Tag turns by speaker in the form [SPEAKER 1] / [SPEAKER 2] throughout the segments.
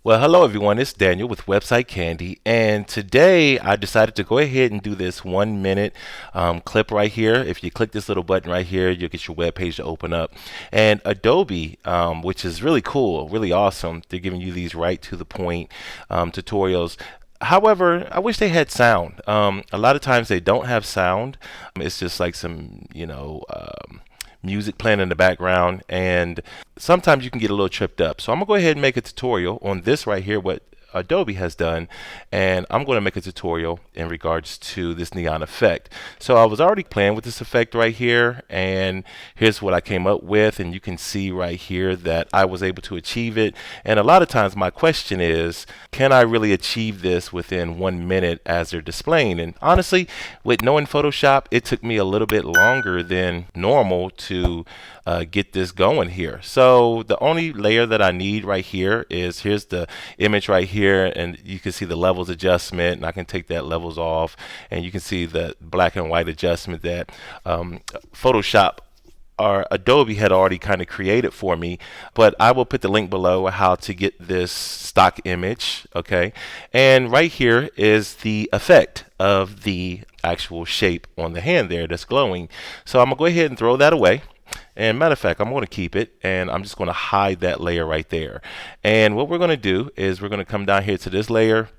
[SPEAKER 1] Well, hello everyone, it's Daniel with Website Candy, and today I decided to go ahead and do this 1 minute clip right here. If you click this little button right here, you'll get your web page to open up. And Adobe, which is really cool, really awesome, they're giving you these right to the point tutorials. However, I wish they had sound. A lot of times they don't have sound. It's just like some, music playing in the background, and sometimes you can get a little tripped up. So I'm gonna go ahead and make a tutorial on this right here, what Adobe has done, and I'm going to make a tutorial in regards to this neon effect. So I was already playing with this effect right here, and here's what I came up with, and you can see right here that I was able to achieve it. And a lot of times my question is, can I really achieve this within 1 minute as they're displaying? And honestly, with knowing Photoshop, it took me a little bit longer than normal to get this going here. So the only layer that I need right here is, here's the image right here, and you can see the levels adjustment, and I can take that levels off, and you can see the black and white adjustment that Photoshop or Adobe had already kind of created for me. But I will put the link below how to get this stock image. Okay, and right here is the effect of the actual shape on the hand there that's glowing. So I'm gonna go ahead and throw that away. And matter of fact, I'm going to keep it, and I'm just going to hide that layer right there. And what we're going to do is we're going to come down here to this layer,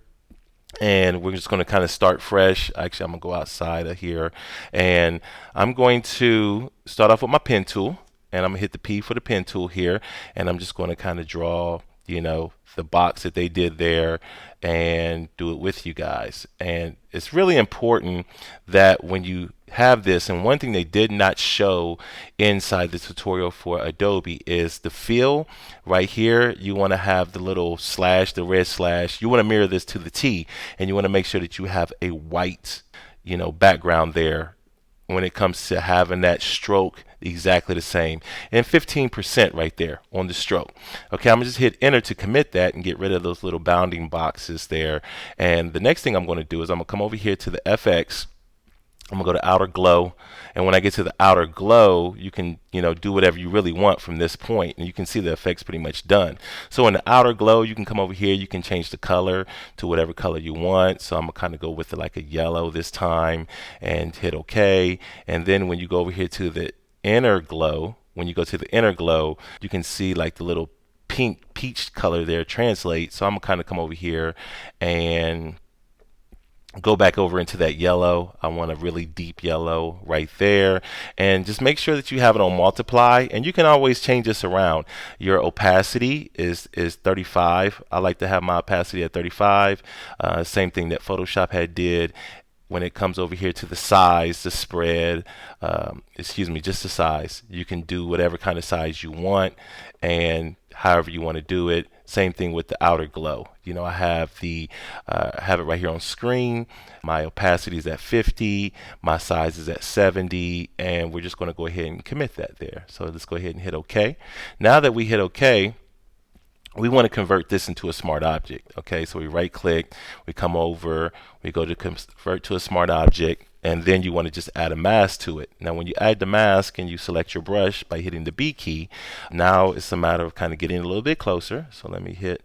[SPEAKER 1] and we're just going to kind of start fresh. Actually, I'm going to go outside of here, and I'm going to start off with my pen tool, and I'm going to hit the P for the pen tool here, and I'm just going to kind of draw, the box that they did there and do it with you guys. And it's really important that when you have this, and one thing they did not show inside the tutorial for Adobe is the fill right here. You want to have the little slash, the red slash. You want to mirror this to the T, and you want to make sure that you have a white background there when it comes to having that stroke exactly the same, and 15% right there on the stroke. Okay, I'm gonna just hit enter to commit that and get rid of those little bounding boxes there. And the next thing I'm going to do is I'm gonna come over here to the FX. I'm gonna go to outer glow, and when I get to the outer glow, you can do whatever you really want from this point, and you can see the effects pretty much done. So in the outer glow, you can come over here, you can change the color to whatever color you want. So I'm gonna kind of go with like a yellow this time and hit OK. And then when you go over here to the inner glow, when you go to the inner glow, you can see like the little pink peach color there translate. So I'm gonna kind of come over here and go back over into that yellow. I want a really deep yellow right there, and just make sure that you have it on multiply, and you can always change this around. Your opacity is 35. I like to have my opacity at 35. Same thing that Photoshop had did. When it comes over here to the size, the spread, just the size, you can do whatever kind of size you want and however you want to do it. Same thing with the outer glow. I have have it right here on screen. My opacity is at 50, my size is at 70, and we're just going to go ahead and commit that there. So let's go ahead and hit OK. Now that we hit OK, we want to convert this into a smart object. Okay, so we right click, we come over, we go to convert to a smart object, and then you want to just add a mask to it. Now when you add the mask and you select your brush by hitting the B key, now it's a matter of kind of getting a little bit closer. So let me hit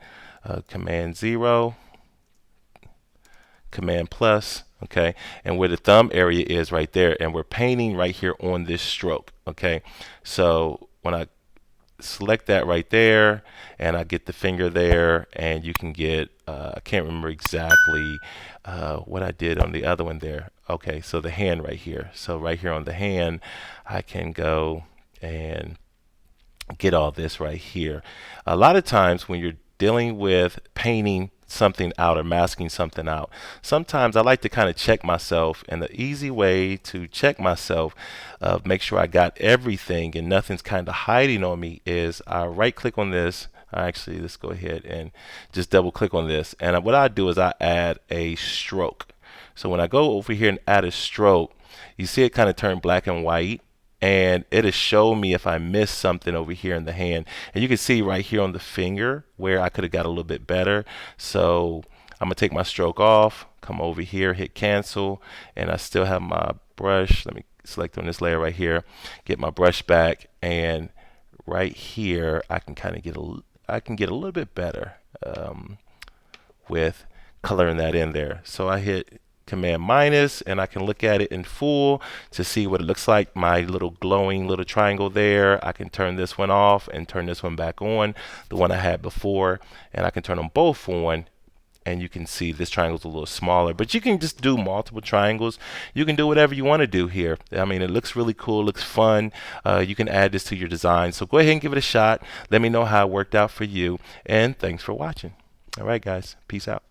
[SPEAKER 1] Command 0, Command plus, okay, and where the thumb area is right there, and we're painting right here on this stroke. Okay, so when I select that right there, and I get the finger there, and you can get I can't remember exactly what I did on the other one there. Okay, so the hand right here. So right here on the hand, I can go and get all this right here. A lot of times when you're dealing with painting something out or masking something out, sometimes I like to kind of check myself, and the easy way to check myself, make sure I got everything and nothing's kind of hiding on me, is I right click on this. Actually, let's go ahead and just double click on this, and what I do is I add a stroke. So when I go over here and add a stroke, you see it kind of turn black and white, and it'll show me if I missed something over here in the hand. And you can see right here on the finger where I could have got a little bit better. So I'm gonna take my stroke off, come over here, hit cancel, and I still have my brush. Let me select on this layer right here, get my brush back, and right here I can kind of get a little bit better. with coloring that in there. So I hit Command minus and I can look at it in full to see what it looks like. My little glowing little triangle there. I can turn this one off and turn this one back on, the one I had before, and I can turn them both on. And you can see this triangle's a little smaller, but you can just do multiple triangles. You can do whatever you want to do here. I mean, it looks really cool, looks fun. You can add this to your design. So go ahead and give it a shot. Let me know how it worked out for you. And thanks for watching. All right, guys. Peace out.